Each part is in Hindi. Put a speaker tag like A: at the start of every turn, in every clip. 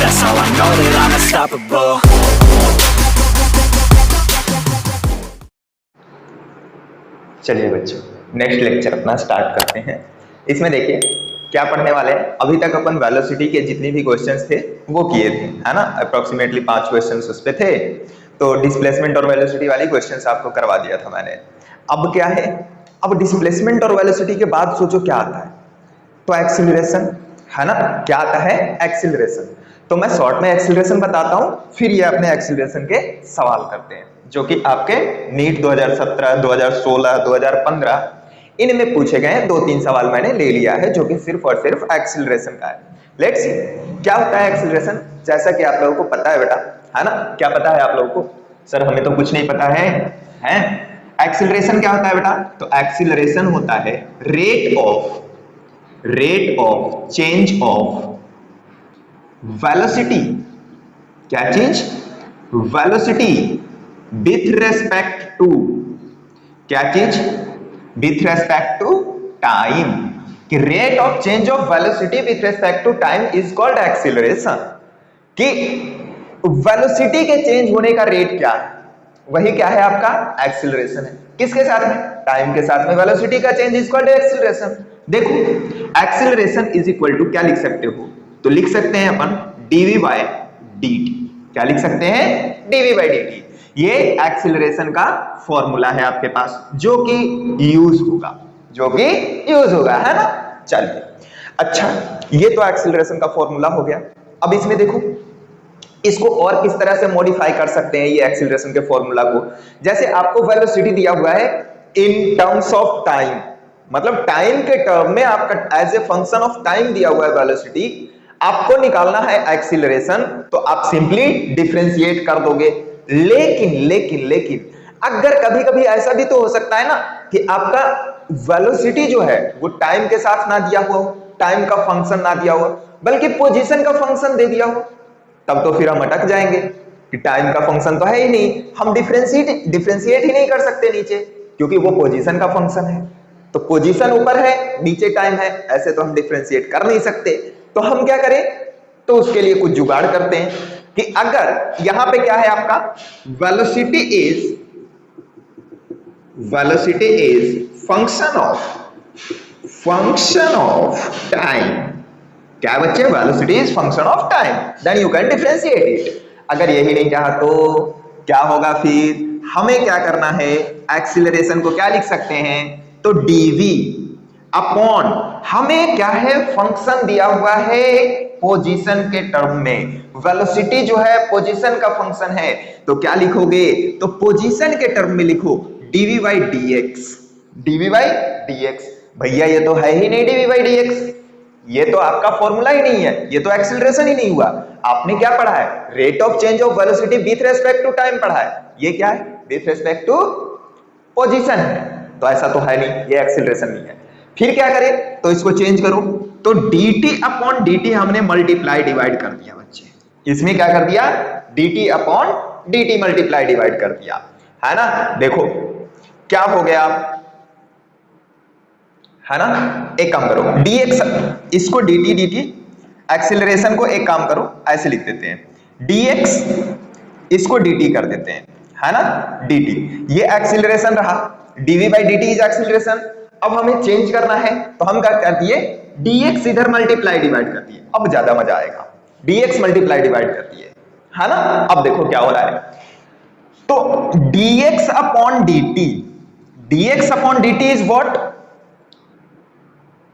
A: That's how I know that I'm unstoppable.
B: चलिए बच्चों, नेक्स्ट लेक्चर अपना स्टार्ट करते हैं। इसमें देखिए क्या पढ़ने वाले हैं। अभी तक अपन वेलोसिटी के जितने भी क्वेश्चंस थे वो किए थे, है ना। अप्रोक्सीमेटली 5 क्वेश्चंस उस पे थे। तो डिस्प्लेसमेंट और वेलोसिटी वाली क्वेश्चंस आपको करवा दिया था मैंने। अब क्या है, अब डिस्प्लेसमेंट और वेलोसिटी के बाद सोचो क्या आता है, तो एक्सीलरेशन, है ना। क्या आता है, एक्सीलरेशन। तो मैं शॉर्ट में एक्सीलरेशन बताता हूं, फिर ये अपने एक्सीलरेशन के सवाल करते हैं जो कि आपके नीट 2017, 2016, 2015 इनमें पूछे गए 2-3 सवाल मैंने ले लिया है जो कि सिर्फ और सिर्फ एक्सीलरेशन का है। लेट्स सी क्या होता है एक्सीलरेशन। जैसा कि आप लोगों को पता है बेटा, है ना। क्या पता है आप लोगों को? सर हमें तो कुछ नहीं पता है, हैं। एक्सीलरेशन क्या होता है बेटा? तो एक्सीलरेशन होता है rate of change of velocity. क्या change? Velocity with respect to, क्या चीज? With respect to time. कि rate of change of velocity with respect to time is called acceleration. कि वेलोसिटी के चेंज होने का रेट क्या है, वही क्या है आपका एक्सीलरेशन है। किसके साथ में? टाइम के साथ में वेलोसिटी का चेंज इज कॉल्ड एक्सीलरेशन। देखो एक्सीलरेशन इज इक्वल टू क्या लिख सकते हो, तो लिख सकते हैं अपन dv बाय dt। क्या लिख सकते हैं? dv by dt। ये एक्सीलरेशन का फॉर्मूला है आपके पास जो कि यूज होगा, है ना। चलिए अच्छा, ये तो एक्सीलरेशन का फॉर्मूला हो गया। अब इसमें देखो इसको और किस तरह से मॉडिफाई कर सकते हैं ये एक्सीलरेशन के फॉर्मूला को। जैसे आपको वेलोसिटी दिया हुआ है इन टर्म्स ऑफ टाइम, मतलब टाइम के टर्म में आपका as a function of time दिया हुआ है वेलोसिटी, आपको निकालना है एक्सीलरेशन, तो आप सिंपली डिफरेंशिएट कर दोगे। लेकिन अगर कभी कभी ऐसा भी तो हो सकता है ना कि आपका वेलोसिटी जो है वो टाइम के साथ ना दिया हुआ हो, टाइम का फंक्शन ना दिया हुआ, बल्कि पोजीशन का फंक्शन दे दिया हो, तब तो फिर हम अटक जाएंगे कि टाइम का फंक्शन तो है ही नहीं, हम डिफरेंशिएट ही नहीं कर सकते नीचे, क्योंकि वो पोजीशन का फंक्शन है। तो पोजीशन ऊपर है, नीचे टाइम है, ऐसे तो हम डिफरेंशिएट कर नहीं सकते। तो हम क्या करें, तो उसके लिए कुछ जुगाड़ करते हैं कि अगर यहां पे क्या है आपका velocity is function of time. क्या बच्चे? Velocity is function of time, then you can differentiate it. अगर यही नहीं कहा तो क्या होगा, फिर हमें क्या करना है, एक्सीलरेशन को क्या लिख सकते हैं, तो dv अपॉन, हमें क्या है, फंक्शन दिया हुआ है पोजीशन के टर्म में। वेलोसिटी जो है पोजीशन का फंक्शन है, तो क्या लिखोगे, तो पोजीशन के टर्म में लिखो dv बाई dx। भैया ये तो है ही नहीं dv बाई dx, ये तो आपका फॉर्मूला ही नहीं है, ये तो एक्सीलरेशन ही नहीं हुआ। आपने क्या पढ़ा है, rate of change of velocity with respect to time पढ़ा है, ये क्या है, विथ रेस्पेक्ट टू पोजीशन है, तो ऐसा तो है नहीं, ये एक्सीलरेशन नहीं है। फिर क्या करें, तो इसको चेंज करो, तो dt अपॉन dt हमने मल्टीप्लाई डिवाइड कर दिया बच्चे। इसमें क्या कर दिया, dt upon dt multiply divide कर दिया, है ना। देखो क्या हो गया, है ना। एक काम करो, dx, इसको dt एक्सीलरेशन को एक काम करो ऐसे लिख देते हैं, dx इसको dt कर देते हैं, है ना, dt। ये एक्सीलरेशन रहा, dv by dt is acceleration. अब हमें चेंज करना है, तो हम क्या कर दिए, dx इधर मल्टीप्लाई डिवाइड कर दिए। अब ज्यादा मजा आएगा, dx मल्टीप्लाई डिवाइड कर दिए, है ना। अब देखो क्या हो रहा है, तो dx upon dt is what,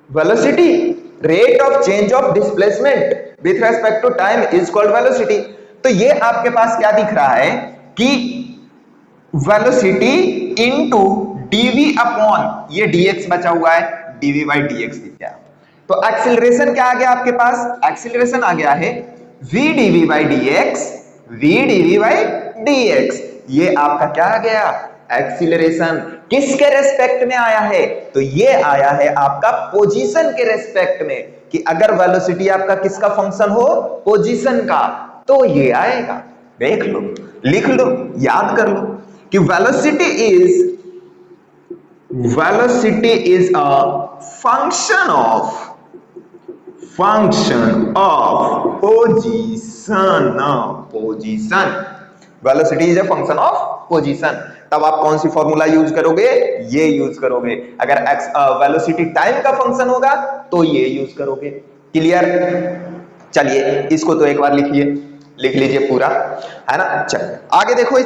B: velocity. Rate of change of displacement with respect to time is called velocity. तो ये आपके पास क्या दिख रहा है कि वेलोसिटी इनटू dv अपॉन, ये dx बचा हुआ है, dv बाई dx दिख गया। तो एक्सीलरेशन क्या आ गया आपके पास, एक्सीलरेशन आ गया है v dv बाई dx। ये आपका क्या आ गया, एक्सीलरेशन। किसके रेस्पेक्ट में आया है, तो ये आया है आपका पोजीशन के रेस्पेक्ट में, कि अगर वेलोसिटी आपका किसका फंक्शन हो, पोजीशन का, तो ये आएगा। देख लो, लिख लो, याद कर लो कि velocity is a function of position. Velocity is a function of position. तब आप कौन सी फॉर्मूला यूज करोगे? ये यूज करोगे। अगर वेलोसिटी टाइम का फंक्शन होगा तो ये यूज करोगे। क्लियर? चलिए इसको तो एक बार लिख लीजिए पूरा, है ना। चलिए आगे देखो,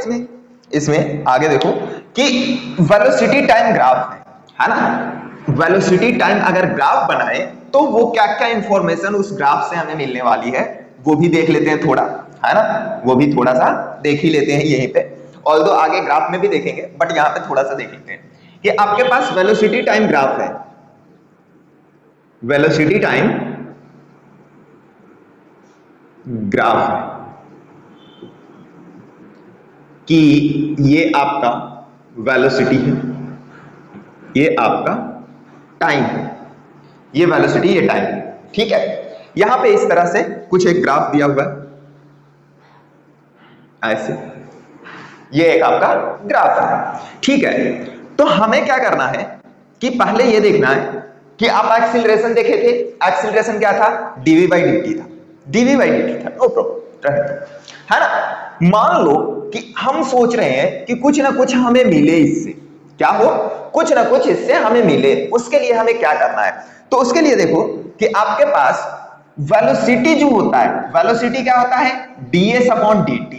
B: इसमें आगे देखो कि वेलोसिटी टाइम ग्राफ है ना। वेलोसिटी टाइम अगर ग्राफ बनाए तो वो क्या क्या इंफॉर्मेशन उस ग्राफ से हमें मिलने वाली है वो भी देख लेते हैं थोड़ा, है ना। वो भी थोड़ा सा देख ही लेते हैं यहीं पे, ऑल्दो आगे ग्राफ में भी देखेंगे, बट यहाँ पे थोड़ा सा देख लेते हैं कि आपके पास वेलोसिटी टाइम ग्राफ है। वेलोसिटी टाइम ग्राफ है कि ये आपका वेलोसिटी है, ये आपका टाइम है, ये वेलोसिटी, ये टाइम, ठीक है। यहां पे इस तरह से कुछ एक ग्राफ दिया हुआ है ऐसे, ये एक आपका ग्राफ है, ठीक है। तो हमें क्या करना है कि पहले ये देखना है कि आप एक्सीलरेशन देखे थे। एक्सीलरेशन क्या था? dv बाई dt था, dv बाई dt था, नो प्रॉब्लम, है ना। मान लो कि हम सोच रहे हैं कि कुछ ना कुछ हमें मिले इससे, क्या हो? कुछ ना कुछ इससे हमें मिले। उसके लिए हमें क्या करना है? तो उसके लिए देखो कि आपके पास वेलोसिटी जो होता है, वेलोसिटी क्या होता है? ds upon dt,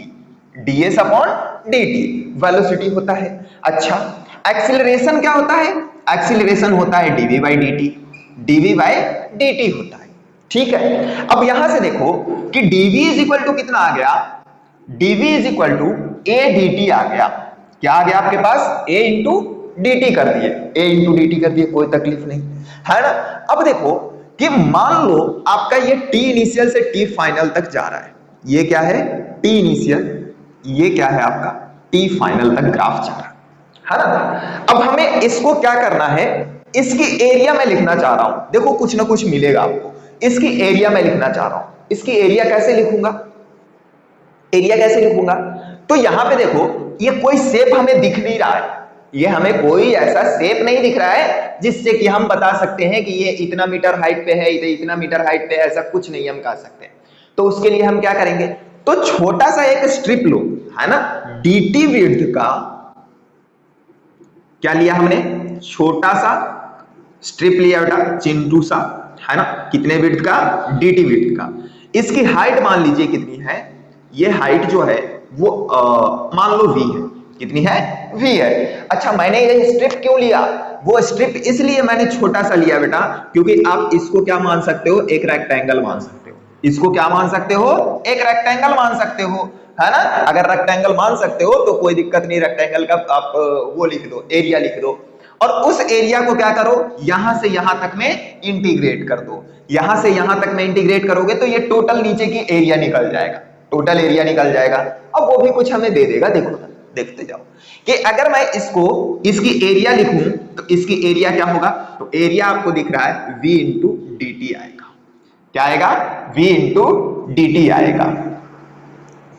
B: ds upon dt velocity होता है। अच्छा, एक्सीलरेशन क्या होता है? एक्सीलरेशन होता है dv by dt, dv by dt होता है, ठीक है। अब यहां से देखो कि dv इज इक्वल टू कितना आ गया? dv is equal to a dt आ गया। क्या आ गया आपके पास? a इंटू dt कर दिए, a इंटू dt कर दिए, कोई तकलीफ नहीं, है ना। अब देखो कि मान लो आपका ये t इनिशियल से t फाइनल तक जा रहा है, ये क्या है? t इनिशियल, ये क्या है आपका? t फाइनल तक ग्राफ जा रहा है ना। अब हमें इसको क्या करना है? इसकी एरिया में लिखना चाह रहा हूं। देखो कुछ ना कुछ मिलेगा आपको, इसकी एरिया में लिखना चाह रहा हूं। इसकी एरिया कैसे लिखूंगा? एरिया कैसे लिखूंगा? तो यहां पे देखो ये कोई शेप हमें दिख नहीं रहा है, ये हमें कोई ऐसा शेप नहीं दिख रहा है जिससे कि हम बता सकते हैं कि ये इतना मीटर हाइट पे है, इतना मीटर हाइट पे है, ऐसा कुछ नहीं हम कह सकते। तो उसके लिए हम क्या करेंगे? तो छोटा सा एक स्ट्रिप लो, है ना, dt विड्थ का, क्या लिया हमने? छोटा सा स्ट्रिप लिया बेटा, चिंटू सा, है ना। कितने विड्थ का? dt विड्थ का। इसकी हाइट मान लीजिए कितनी है? ये हाइट जो है वो मान लो v है। कितनी है? v है। अच्छा, मैंने ये स्ट्रिप क्यों लिया? वो स्ट्रिप इसलिए मैंने छोटा सा लिया बेटा क्योंकि आप इसको क्या मान सकते हो? एक रेक्टेंगल मान सकते हो। इसको क्या मान सकते हो? एक रेक्टेंगल मान सकते हो, है ना। अगर रेक्टेंगल मान सकते हो तो कोई दिक्कत नहीं, रेक्टेंगल का आप वो लिख दो, एरिया लिख दो, और उस एरिया को क्या करो? यहां से यहां तक में इंटीग्रेट कर दो। यहां से यहां तक में इंटीग्रेट करोगे तो ये टोटल नीचे की एरिया निकल जाएगा, टोटल एरिया निकल जाएगा। अब वो भी कुछ हमें दे देगा, देखो ना, देखते जाओ कि अगर मैं इसकी एरिया लिखूं तो इसकी एरिया क्या होगा? तो एरिया आपको दिख रहा है v इंटू dt आएगा। क्या आएगा? v इंटू dt आएगा,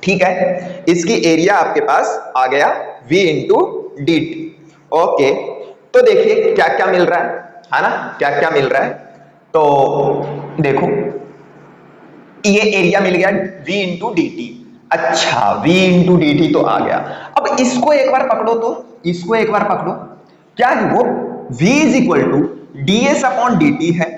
B: ठीक है। इसकी एरिया आपके पास आ गया v इंटू dt। ओके, तो देखिए क्या क्या मिल रहा है ना, क्या क्या मिल रहा है। तो देखो ये एरिया मिल गया v इंटू dt। अच्छा, v इंटू dt तो आ गया। अब इसको एक बार पकड़ो, तो इसको एक बार पकड़ो, क्या है वो? v is equal to ds upon dt है।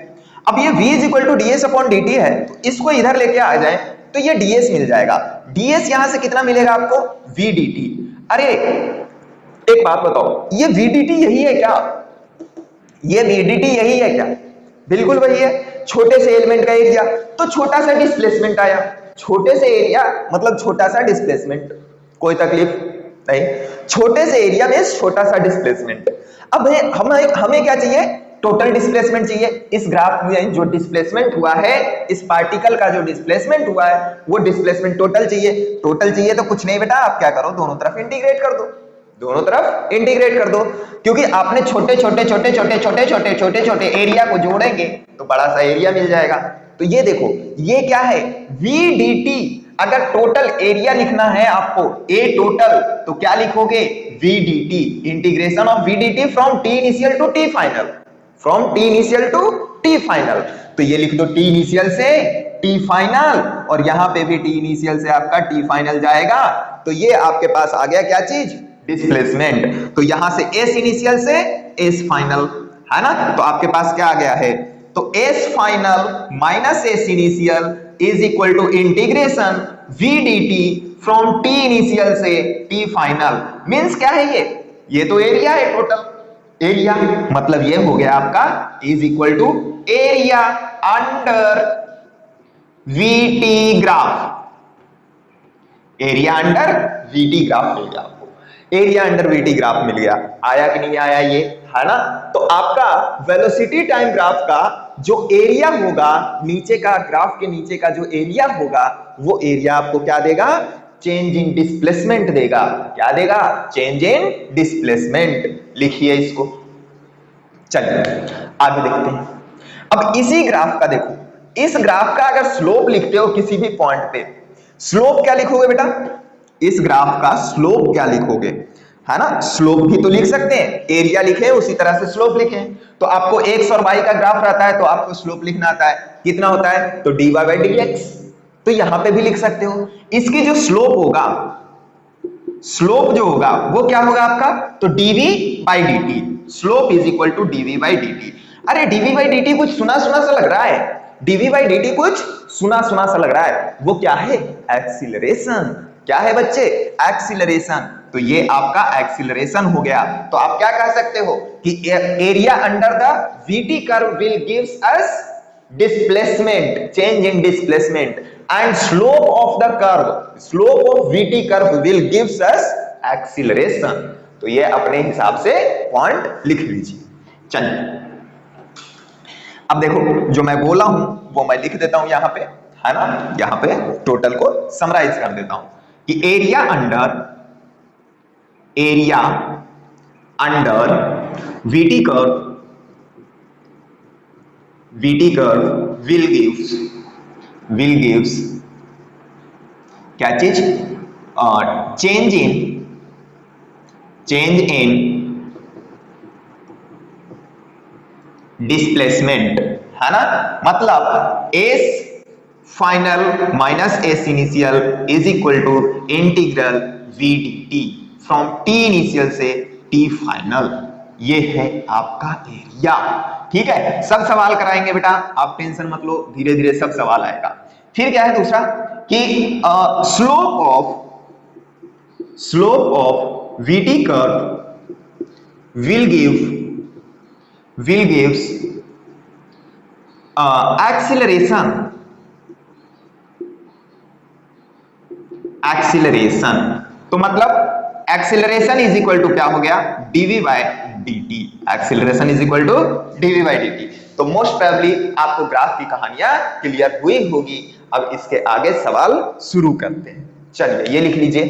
B: अब ये v is equal to ds upon dt है, तो इसको इधर लेके आ जाए तो ये ds मिल जाएगा। ds यहां से कितना मिलेगा आपको? v dt। अरे एक बात बताओ, ये v dt यही है क्या? ये v dt यही है क्या? बिल्कुल वही है। छोटे से एलिमेंट का एरिया तो छोटा सा डिस्प्लेसमेंट आया, छोटे से एरिया मतलब छोटा सा डिस्प्लेसमेंट, कोई तकलीफ नहीं। छोटे से एरिया में छोटा सा डिस्प्लेसमेंट। अब हमें क्या चाहिए? टोटल डिस्प्लेसमेंट चाहिए। इस ग्राफ में जो डिस्प्लेसमेंट हुआ है, इस पार्टिकल का जो डिस्प्लेसमेंट हुआ है वो डिस्प्लेसमेंट टोटल चाहिए। टोटल चाहिए तो कुछ नहीं बेटा, आप क्या करो? दोनों तरफ इंटीग्रेट कर दो, दोनों तरफ इंटीग्रेट कर दो, क्योंकि आपने छोटे छोटे एरिया को जोड़ेंगे तो बड़ा सा एरिया मिल जाएगा। तो ये देखो, ये क्या है? v dt। अगर टोटल एरिया लिखना है आपको, a टोटल, तो क्या लिखोगे? v dt, integration of v dt from t initial to t final, from t initial to t final, तो ये लिख दो टी इनिशियल से टी फाइनल, और यहां पे भी टी इनिशियल से आपका टी फाइनल जाएगा, तो ये आपके पास आ गया क्या चीज, डिस्प्लेसमेंट। तो यहां से एस इनिशियल से एस फाइनल, है ना, तो आपके पास क्या आ गया है, तो s final minus s initial is equal to integration v d t from t initial से टी फाइनल। मींस क्या है ये तो एरिया है, टोटल एरिया, मतलब ये हो गया आपका is equal to area under VT graph, area under VT graph मिल गया आपको, एरिया अंडर वीटी ग्राफ मिल गया। आया कि नहीं आया ये, है ना। तो आपका वेलोसिटी टाइम ग्राफ का जो एरिया होगा, नीचे का ग्राफ के नीचे का जो एरिया होगा, वो एरिया आपको क्या देगा, चेंज इन डिस्प्लेसमेंट देगा। क्या देगा, चेंज इन डिस्प्लेसमेंट। लिखिए इसको, चलिए आगे देखते हैं। अब इसी ग्राफ का देखो, इस ग्राफ का अगर स्लोप लिखते हो किसी भी पॉइंट पे, स्लोप क्या लिखोगे बेटा, इस ग्राफ का स्लोप क्या लिखोगे, है ना। स्लोप भी तो लिख सकते हैं, एरिया लिखे उसी तरह से स्लोप लिखे। तो आपको एक्स और वाई का ग्राफ रहता है तो आपको स्लोप लिखना आता है, कितना होता है, तो dy बाई डी एक्स, तो यहां पे भी लिख सकते हो। इसकी जो स्लोप होगा, स्लोप जो होगा वो क्या होगा आपका, तो dv by d t, slope is equal to dv by d t. अरे dv बाई डी टी कुछ सुना सुना सा लग रहा है, dv बाई डी टी कुछ सुना सुना सा लग रहा है, वो क्या है, एक्सीलरेशन। क्या है बच्चे, एक्सीलरेशन। तो ये आपका एक्सीलरेशन हो गया। तो आप क्या कह सकते हो कि area under the VT curve will gives us displacement, change in displacement, and slope of the curve, slope of VT curve will gives us acceleration. तो ये अपने हिसाब से पॉइंट लिख लीजिए। चलिए अब देखो, जो मैं बोला हूं वो मैं लिख देता हूं यहां पे, है ना, यहां पे टोटल को समराइज कर देता हूं कि area under VT curve will gives क्या चीज, चेंज इन डिस्प्लेसमेंट, है ना। मतलब s final minus s initial is equal to integral v d t from t initial से टी फाइनल। ये है आपका एरिया, ठीक है। सब सवाल कराएंगे बेटा, आप टेंशन मत लो, धीरे धीरे सब सवाल आएगा। फिर क्या है दूसरा कि slope of VT curve will gives acceleration. तो मतलब एक्सीलरेशन इज इक्वल टू क्या हो गया, dv by d t, acceleration is equal to dv by d t. तो मोस्ट प्रोबेबली आपको ग्राफ की कहानियां क्लियर हुई होगी। अब इसके आगे सवाल शुरू करते हैं। चलिए ये लिख लीजिए,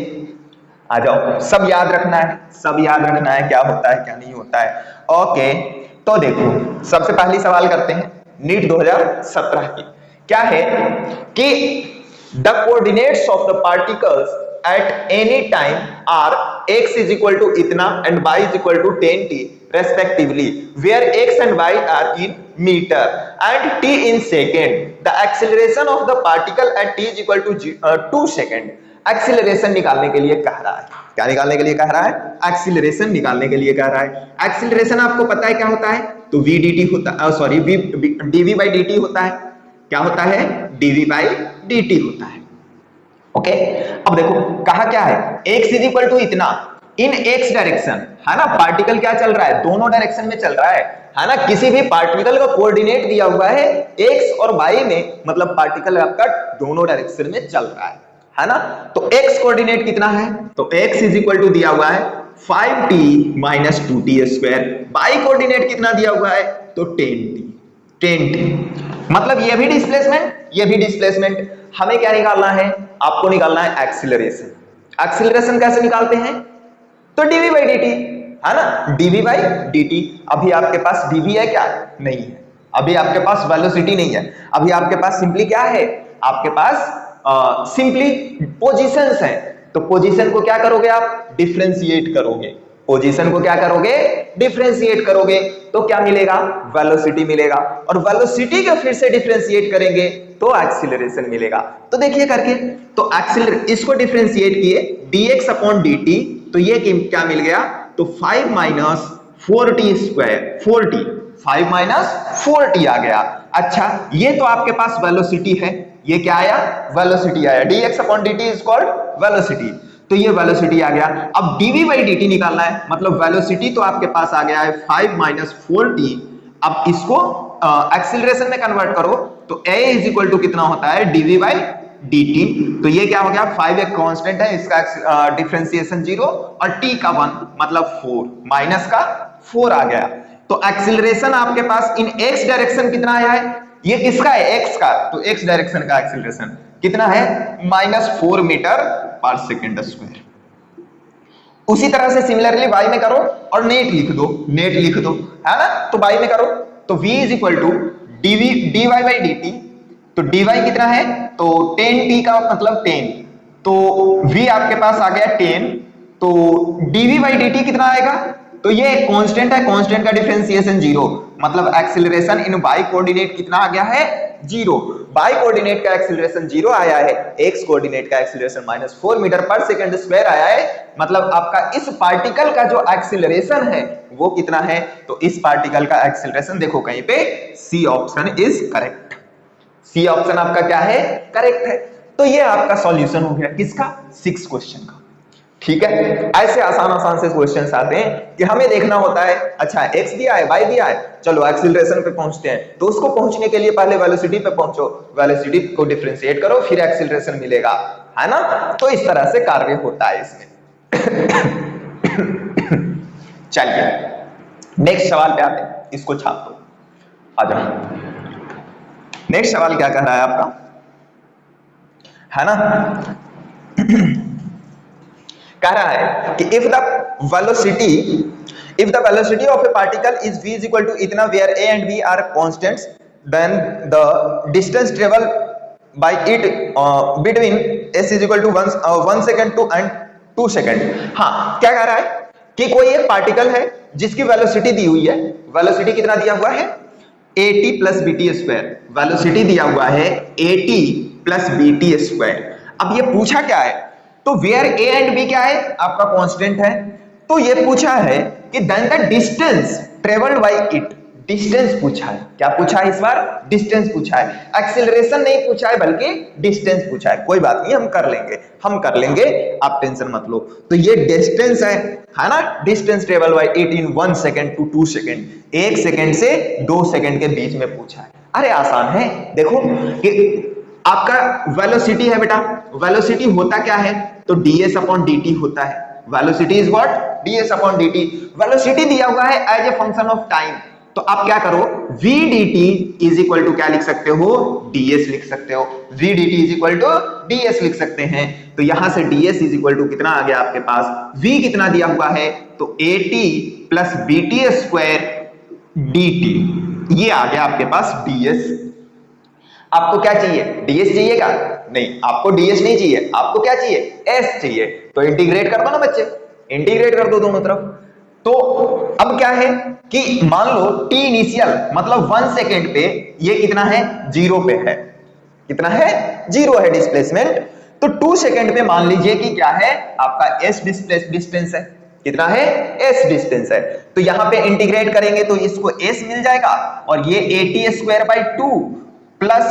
B: आ जाओ, सब याद रखना है, सब याद रखना है क्या होता है क्या नहीं होता है। ओके, तो देखो सबसे पहली सवाल करते हैं नीट 2017 की। क्या है कि the coordinates of the particles at any time are x is equal to इतना and y is equal to 10t respectively, where x and y are in meter and t in second. The acceleration of the particle at t is equal to 2 second. Acceleration निकालने के लिए कह रहा है, क्या निकालने के लिए कह रहा है, एक्सीलरेशन निकालने के लिए कह रहा है। एक्सीलरेशन आपको पता है क्या होता है, तो v dt होता है, सॉरी dv by dt होता है। क्या होता है, dv by dt होता है। ओके, अब देखो कहा क्या है, x इज इक्वल टू इतना इन x डायरेक्शन, है ना। पार्टिकल क्या चल रहा है, दोनों डायरेक्शन में चल रहा है ना। किसी भी पार्टिकल का कोऑर्डिनेट दिया हुआ है x और y में, मतलब पार्टिकल आपका दोनों डायरेक्शन में चल रहा है ना। तो x कोऑर्डिनेट कितना है, तो x इज इक्वल टू दिया हुआ है 5t minus 2t square. y coordinate कितना दिया हुआ है, तो 10t। मतलब ये भी डिस्प्लेसमेंट, ये भी डिस्प्लेसमेंट। हमें क्या निकालना है, आपको निकालना है एक्सीलरेशन। एक्सीलरेशन कैसे निकालते हैं, तो dv बाई dt, है ना, dv बाई dt। अभी आपके पास dv है क्या, नहीं है। अभी आपके पास वेलोसिटी नहीं है, अभी आपके पास सिंपली क्या है, आपके पास सिंपली पोजीशंस हैं। तो पोजीशन को क्या करोगे आप, डिफरेंशिएट करोगे। पोजीशन को क्या करोगे, डिफरेंशिएट करोगे तो क्या मिलेगा, वेलोसिटी मिलेगा, और वेलोसिटी का फिर से डिफरेंशिएट करेंगे तो एक्सीलरेशन मिलेगा। तो देखिए करके, तो इसको डिफरेंशिएट किए dx अपॉन dt, तो ये क्या मिल गया, तो 5 minus 4t square, 4t, 5 minus 4t आ गया। अच्छा, ये तो आपके पास वेलोसिटी है, ये क्या आया, वेलोसिटी आया, dx upon dt is called velocity, तो ये वेलोसिटी आ गया। अब dv बाई dt निकालना है, मतलब वेलोसिटी तो आपके पास आ गया है 5 माइनस 4t, अब इसको एक्सीलरेशन में कन्वर्ट करो तो a इज इक्वल टू कितना होता है, dv बाई dt, तो ये क्या हो गया, 5 एक कांस्टेंट है, इसका डिफरेंशिएशन 0 और t का 1 मतलब 4, माइनस का 4 आ गया। तो एक्सीलरेशन आपके पास इन x डायरेक्शन कितना आया है, ये किसका है, x का, तो x डायरेक्शन का एक्सीलरेशन कितना है, -4 मीटर पर सेकंड स्क्वायर। उसी तरह से सिमिलरली y में करो और नेट लिख दो, नेट लिख दो, है ना, तो y में करो तो v is equal to dy by dt, तो dy कितना है, तो 10t का मतलब 10, तो v आपके पास आ गया 10, तो dv बाई dt कितना आएगा, तो ये एक कांस्टेंट है, कांस्टेंट का डिफरेंशिएशन 0, मतलब एक्सीलरेशन इन y कोऑर्डिनेट कितना आ गया है, 0, y कोऑर्डिनेट का एक्सीलरेशन 0 आया है, x कोऑर्डिनेट का एक्सीलरेशन -4 मीटर पर सेकंड स्क्वायर आया है, मतलब आपका इस पार्टिकल का जो एक्सीलरेशन है वो कितना है, तो इस पार्टिकल का एक्सीलरेशन देखो कहीं पे C option is correct, C option आपका क्या है, करेक्ट है। तो ये आपका सॉल्यूशन हो गया किसका, 6 क्वेश्चन का। ठीक है, ऐसे आसान से क्वेश्चंस आते हैं कि हमें देखना होता है, अच्छा x दिया है, y दिया है, चलो एक्सीलरेशन पे पहुंचते हैं, तो उसको पहुंचने के लिए पहले वेलोसिटी पे पहुंचो, वेलोसिटी को डिफरेंशिएट करो फिर एक्सीलरेशन मिलेगा, है ना, तो इस तरह से कार्य होता है इसमें। चलिए नेक्स्ट सवाल पे आते हैं, इसको छाप दो, आ जाओ। नेक्स्ट सवाल क्या कह रहा है आपका, है ना, कह रहा है कि if the velocity of a particle is v is equal to इतना where a and b are constants, then the distance travel by it between s is equal to 1 second to and 2 second। हाँ, क्या कह रहा है कि कोई एक पार्टिकल है जिसकी वेलोसिटी दी हुई है, वेलोसिटी कितना दिया हुआ है, at plus bt square, velocity दिया हुआ है at प्लस bt स्क्वायर। अब ये पूछा क्या है, तो वेयर a एंड b क्या है, आपका कांस्टेंट है, तो ये पूछा है कि then the distance travelled by it, distance पूछा है, क्या पूछा है इस बार, डिस्टेंस पूछा है, एक्सीलरेशन नहीं पूछा है बल्कि डिस्टेंस पूछा है। कोई बात नहीं, हम कर लेंगे, आप टेंशन मत लो। तो ये डिस्टेंस है ना, distance travel by it in 1 second to 2 second, 1 second से 2 सेकंड के बीच में पूछा है। अरे आसान है, देखो कि आपका वेलोसिटी है बेटा, वेलोसिटी होता क्या है, तो ds अपॉन dt होता है, velocity is what, ds upon dt, velocity दिया हुआ है as a function of time, तो आप क्या करो, v dt is equal to क्या लिख सकते हो, ds लिख सकते हो, v dt is equal to ds लिख सकते हैं। तो यहां से ds इज इक्वल टू कितना आ गया आपके पास, v कितना दिया हुआ है, तो at plus bt square dt, ये आ गया आपके पास ds। आपको क्या चाहिए, ds चाहिएगा, नहीं आपको ds नहीं चाहिए, आपको क्या चाहिए, s चाहिए, तो इंटीग्रेट कर दो ना बच्चे, इंटीग्रेट कर दो दोनों तरफ। तो अब क्या है कि मान लो t इनिशियल मतलब 1 सेकेंड पे ये कितना है, 0 पे है, कितना है, 0 है डिस्प्लेसमेंट, तो 2 सेकेंड पे मान लीजिए कि क्या है आपका s डिस्टेंस है, कितना है, s डिस्टेंस है, तो यहां पे इंटीग्रेट करेंगे तो इसको s मिल जाएगा, और ये at square by 2 plus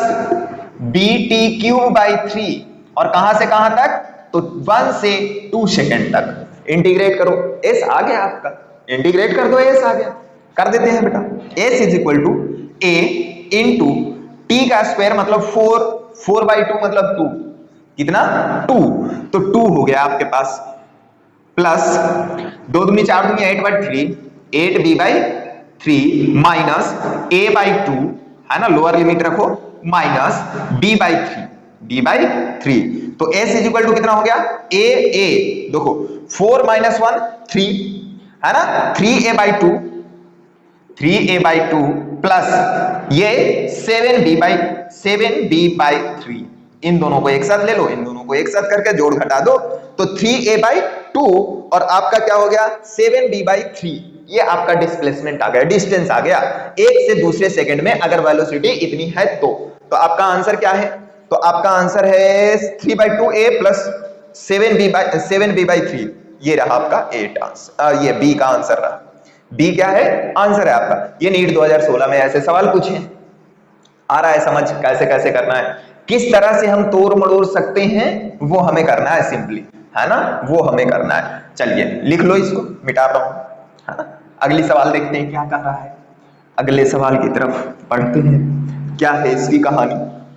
B: bt cube by 3, और कहां से कहां तक, तो 1 से 2 सेकेंड तक, इंटीग्रेट करो, s आ गया आपका, इंटीग्रेट कर दो, s आ गया, कर देते हैं बेटा, s is equal to a into t का स्क्वायर मतलब 4 बाई 2 मतलब 2, कितना 2, तो 2 हो गया आपके पास, प्लस 2 दूनी 4 दूनी 8 by 3, 8b by 3 minus a by 2, है ना, लोअर लिमिट रखो, minus b by 3, b by 3, तो s इज इक्वल टू कितना हो गया, a देखो 4 माइनस 1 3, है ना, 3a by 2, 3a by 2 plus ये 7b बाई 3, इन दोनों को एक साथ ले लो, इन दोनों को एक साथ करके जोड़ घटा दो, तो 3a बाई 2 और आपका क्या हो गया 7b बाई 3, ये आपका डिस्प्लेसमेंट आ गया, डिस्टेंस आ गया एक से दूसरे सेकंड में अगर वेलोसिटी इतनी है तो आपका आंसर क्या है? तो आपका आंसर है 3/2a प्लस 7b/3। ये रहा आपका ये बी का आंसर रहा। बी क्या है? आंसर है आपका। ये नीट 2016 में ऐसे सवाल पूछे, आ रहा है समझ कैसे कैसे करना है, किस तरह से हम तोड़ मड़ोड़ सकते हैं, वो हमें करना है सिंपली, है ना, वो हमें करना है। चलिए लिख लो, इसको मिटा रहा हूं, है ना। अगली सवाल देखते हैं क्या कर रहा है। अगले सवाल की तरफ पढ़ते हैं, क्या है इसकी कहानी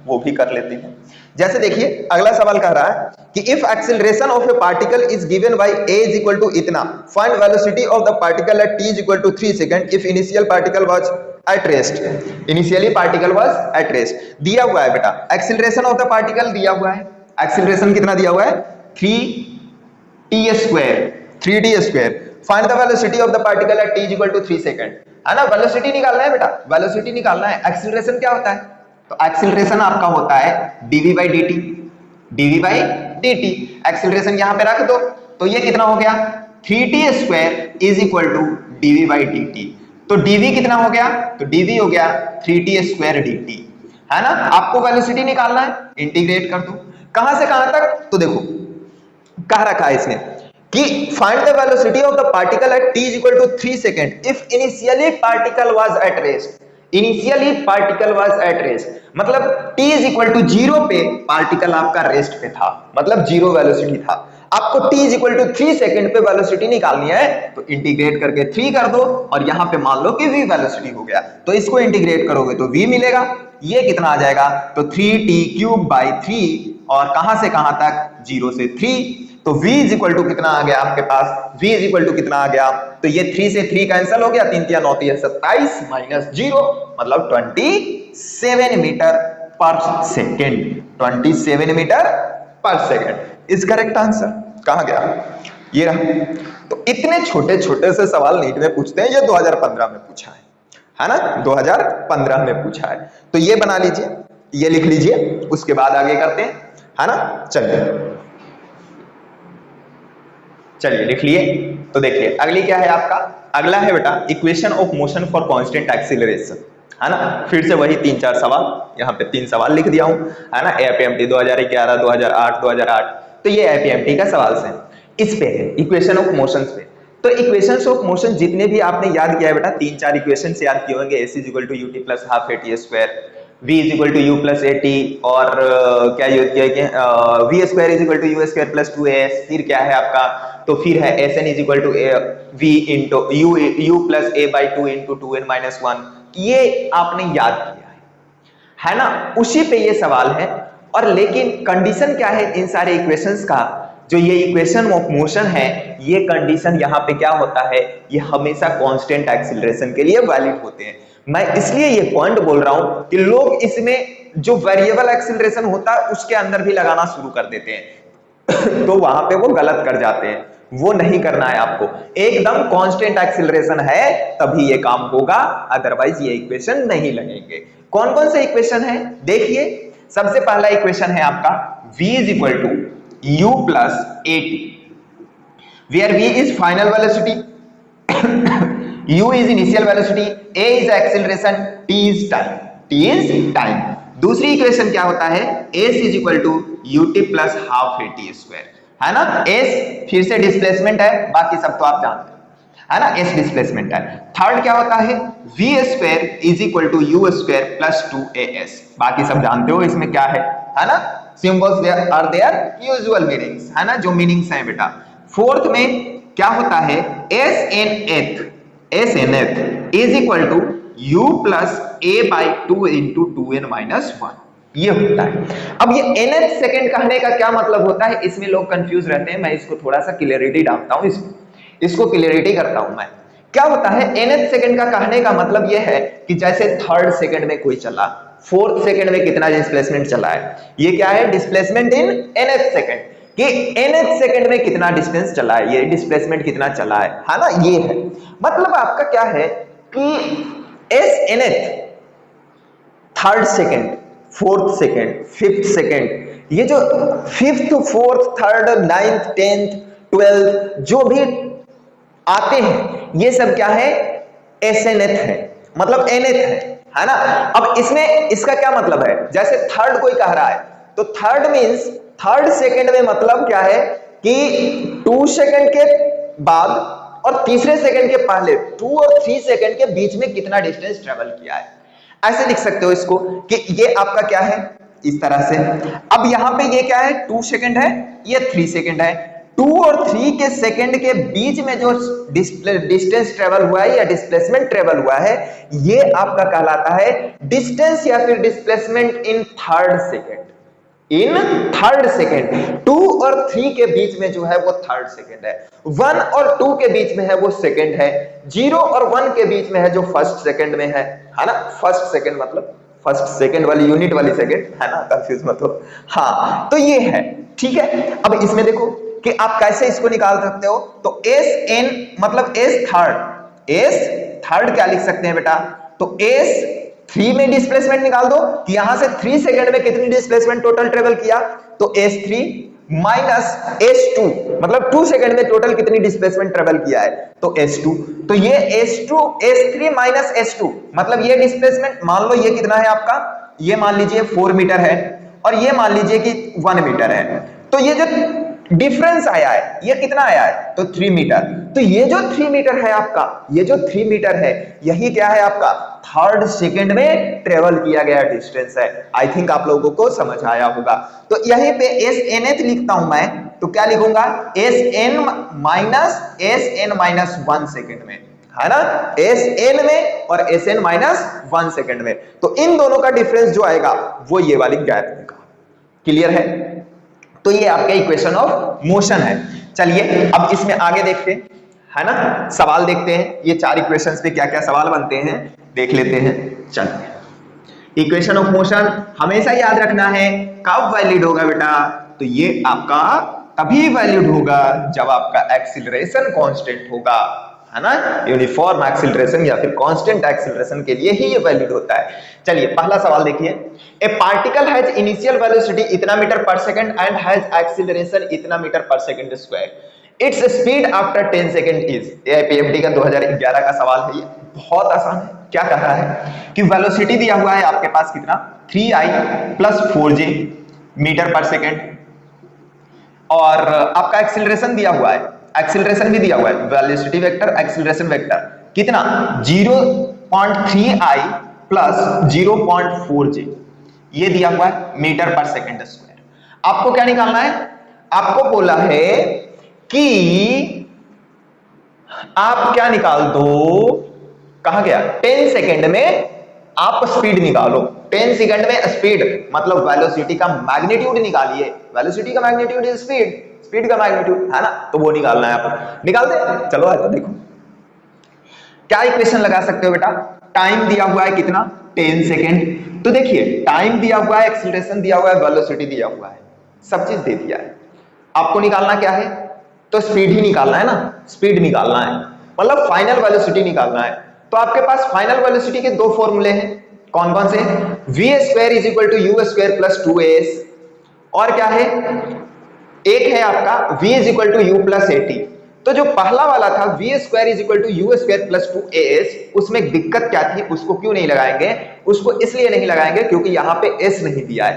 B: वो भी कर लेते हैं। जैसे देखिए अगला सवाल कह रहा है कि if acceleration of a particle is given by a is equal to इतना, find velocity of the particle at t is equal to 3 second if initial particle was at rest. Initially particle was at rest. दिया हुआ है बेटा एक्सेलरेशन ऑफ द पार्टिकल, दिया हुआ है एक्सेलरेशन कितना दिया हुआ है 3d²। Find the velocity of the particle at t is equal to 3 second, है ना। वेलोसिटी निकालना है बेटा, वेलोसिटी निकालना है। एक्सेलरेशन क्या होता है? तो एक्सेलरेशन आपका होता है dv/dt। एक्सेलरेशन यहां पे रख दो तो ये कितना हो गया 3t² is equal to dv/dt। तो dv कितना हो गया? तो dv हो गया 3t² dt, है ना। आपको वेलोसिटी निकालना है, इंटीग्रेट कर दो। कहां से कहां तक? तो देखो कह रखा है इसने कि find the velocity of the particle at t is equal to 3 second if initially particle was at rest. Initially particle was at rest मतलब t इज इक्वल टू 0 पे पार्टिकल आपका रेस्ट पे था, मतलब जीरो वेलोसिटी था। आपको t is equal to 3 second पे वेलोसिटी निकालनी है, तो इंटीग्रेट करके 3 कर दो और यहां पे मान लो कि v वेलोसिटी हो गया, तो इसको इंटीग्रेट करोगे तो v मिलेगा। ये कितना आ जाएगा? तो 3t³ और कहां से कहां तक? 0 से 3। तो v इज इक्वल टू कितना आ गया आपके पास? v इज इक्वल टू कितना आ गया? तो ये 3 से 3 कैंसिल हो गया, 3 3 9 3 27 माइनस 0 मतलब 27 मीटर पर सेकेंड। 27 मीटर पर सेकेंड इज करेक्ट आंसर। कहां गया? ये रहा। तो इतने छोटे छोटे से सवाल नीट में पूछते हैं, ये 2015 में पूछा है ना, 2015 में पूछा है। तो ये बना लीजिए, ये लिख लीजिए, उसके बाद आगे करते हैं, है ना। चलिए लिख लिए। तो देखिए अगली क्या है आपका? अगला है बेटा equation of motion for constant acceleration, है ना। फिर से वही 3-4 सवाल, यहाँ पे 3 सवाल लिख दिया हूं, है ना। एपीएमटी 2011, 2008। तो ये एपीएमटी का सवाल से इस पे है, इक्वेशन ऑफ मोशंस पे। तो इक्वेशंस ऑफ मोशन जितने भी आपने याद किया है बेटा, 3-4 इक्वेशंस याद किए होंगे। ac = ut + ½ at², v = u + at, और क्या यूज किया कि v² = u² + 2as। फिर क्या है आपका? तो फिर है Sn = v * u + a/2 × 2n - 1। ये आपने याद किया है ना, उसी पे ये सवाल है। और लेकिन कंडीशन क्या है इन सारे इक्वेशंस का? जो ये इक्वेशन ऑफ मोशन है, ये कंडीशन यहाँ पे क्या होता है? ये हमेशा कांस्टेंट एक्सीलरेशन के लिए वैलिड होते हैं। मैं इसलिए ये पॉइंट बोल रहा हूं कि लोग इसमें जो वेरिएबल एक्सीलरेशन होता है उसके अंदर भी लगाना शुरू कर देते हैं तो वहां पे वो गलत कर जाते हैं। वो नहीं करना है आपको, एकदम कांस्टेंट एक्सीलरेशन है तभी ये काम होगा, अदरवाइज ये इक्वेशन नहीं लगेंगे। कौन कौन से इक्वेशन है देखिए। सबसे पहला इक्वेशन है आपका v = u + at, where v is final velocity, u is initial velocity, a is acceleration, t is time। दूसरी इक्वेशन क्या होता है? s = ut + ½ at², है ना। s फिर से डिस्प्लेसमेंट है, बाकी सब तो आप जानते हैं, है ना, s डिस्प्लेसमेंट है। थर्ड क्या होता है? v² = u² + 2as। बाकी सब जानते हो इसमें क्या है ना। Symbols are their usual meanings, है ना, जो मीनिंग्स हैं बेटा। फोर्थ में क्या होता है? snth = u + a/2 × 2n - 1, ये होता है। अब ये nth सेकंड कहने का क्या मतलब होता है? इसमें लोग कंफ्यूज रहते हैं, मैं इसको थोड़ा सा क्लियरिटी डालता हूं, इसको क्लियरिटी करता हूं मैं। क्या होता है nth सेकंड का कहने का मतलब ये है कि जैसे थर्ड सेकंड में कोई चला, फोर्थ सेकंड में कितना डिस्प्लेसमेंट चला है, ये क्या है? डिस्प्लेसमेंट इन nth सेकंड, कि nth सेकंड में कितना डिस्टेंस चला है, ये डिस्प्लेसमेंट कितना चला है ना, ये है। मतलब आपका क्या है कि snth, third second, fourth second, fifth second, ये जो fifth, fourth, third, 9th, 10th, 12th जो भी आते हैं, ये सब क्या है, SNth है, मतलब nth है ना। अब इसमें इसका क्या मतलब है, जैसे थर्ड कोई कह रहा है तो थर्ड मींस थर्ड सेकंड में मतलब क्या है कि 2 सेकंड के बाद और तीसरे सेकंड के पहले 2 और 3 सेकंड के बीच में कितना डिस्टेंस ट्रेवल किया है, ऐसे लिख सकते हो इसको कि ये आपका क्या है, इस तरह से। अब यहां पे ये क्या है, 2 सेकंड है, ये 3 सेकंड है। 2 और 3 के सेकंड के बीच में जो डिस्टेंस ट्रेवल हुआ है या डिस्प्लेसमेंट ट्रेवल हुआ है, ये आपका कहलाता है डिस्टेंस या फिर displacement in third second. In third second 2 और 3 के बीच में जो है वो थर्ड सेकंड है, 1 और 2 के बीच में है वो सेकंड है, 0 और 1 के बीच में है जो फर्स्ट सेकंड में है ना। फर्स्ट सेकंड मतलब फर्स्ट सेकंड वाली यूनिट वाली सेकंड है ना, कंफ्यूज मत हो। हाँ तो ये है, ठीक है। अब इसमें देखो कि आप कैसे इसको निकाल सकते हो, तो SN मतलब S थर्ड क्या लिख सकते हैं बेटा, तो S3 में डिस्प्लेसमेंट निकाल दो कि यहां से 3 सेकंड में कितनी डिस्प्लेसमेंट टोटल ट्रेवल किया, तो S3 माइनस S2 मतलब 2 सेकंड में टोटल कितनी डिस्प्लेसमेंट ट्रेवल किया है, तो S2। तो ये S3 माइनस S2 मतलब ये डिस्प्लेसमेंट मान लो ये कितना है आपका, ये मान लीजिए 4 मीटर है और ये मान लीजिए कि 1 मीटर है, तो ये जो डिफरेंस आया है ये कितना आया है, तो 3 मीटर। तो ये जो 3 मीटर है आपका, ये जो 3 मीटर है यही क्या है आपका थर्ड सेकंड में ट्रेवल किया गया डिस्टेंस है। आई थिंक आप लोगों को समझ आया होगा। तो यहीं पे SNth लिखता हूं मैं, तो क्या लिखूंगा, SN माइनस 1 सेकंड में, है ना, SN में और SN माइनस 1 सेकंड में। तो इन दोनों का डिफरेंस जो आएगा वो ये वाली गैप होगा। क्लियर है, तो ये आपका इक्वेशन ऑफ मोशन है। चलिए अब इसमें आगे देखते हैं, है ना, सवाल देखते हैं, ये 4 इक्वेशंस पे क्या क्या सवाल बनते हैं देख लेते हैं। चलिए, इक्वेशन ऑफ मोशन हमेशा याद रखना है, कब वैलिड होगा बेटा, तो ये आपका तभी वैलिड होगा जब आपका एक्सीलरेशन कांस्टेंट होगा, है ना, यूनिफॉर्म एक्सीलरेशन या फिर कांस्टेंट एक्सीलरेशन के लिए ही ये वैलिड होता है। चलिए पहला सवाल देखिए, ए पार्टिकल हैज इनिशियल वेलोसिटी इतना मीटर पर सेकंड एंड हैज एक्सीलरेशन इतना मीटर पर second square, its speed after 10 second is. ये पीएमटी का 2011 का सवाल है, ये बहुत आसान है। क्या कह रहा है कि वेलोसिटी दिया हुआ है आपके पास कितना, 3i प्लस 4j मीटर पर सेकंड, और आपका एक्सीलरेशन दिया हुआ है, एक्सीलरेशन भी दिया हुआ है, वेलोसिटी वेक्टर एक्सीलरेशन वेक्टर कितना 0.3i प्लस 0.4j, ये दिया हुआ है मीटर पर सेकंड स्क्वायर। आपको क्या निकालना है, आपको बोला है कि आप क्या निकाल दो, कहा गया 10 सेकंड में आप स्पीड निकालो। 10 सेकंड में स्पीड मतलब वेलोसिटी का मैग्नीट्यूड निकालिए, वेलोसिटी का मैग्नीट्यूड इज स्पीड, स्पीड का मैग्नीट्यूड, है ना, तो वो निकालना है आपको। निकाल दे, चलो आइए देखो क्या इक्वेशन लगा सकते हो बेटा। टाइम दिया हुआ है कितना, 10 सेकंड, तो देखिए टाइम दिया हुआ है, एक्सीलरेशन दिया हुआ है, वेलोसिटी दिया हुआ है, सब चीज दे दिया है। आपको निकालना क्या है, तो स्पीड ही निकालना है ना, स्पीड निकालना है मतलब फाइनल वेलोसिटी निकालना है। तो आपके पास फाइनल वेलोसिटी के 2 फॉर्मूले हैं, कौन कौन से, v² = u² + 2as, और क्या है, एक है आपका v = u + at। तो जो पहला वाला था v² = u² + 2as, उसमें दिक्कत क्या थी, उसको क्यों नहीं लगाएंगे, उसको इसलिए नहीं लगाएंगे क्योंकि यहाँ पे s नहीं दिया है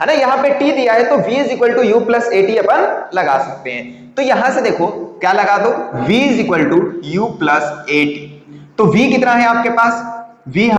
B: ना, यहाँ पे t दिया है, तो v = u + at अपन लगा सकते हैं। तो यहां से देखो क्या लगा दो, v = u + at, तो v कितना है आपके पास, v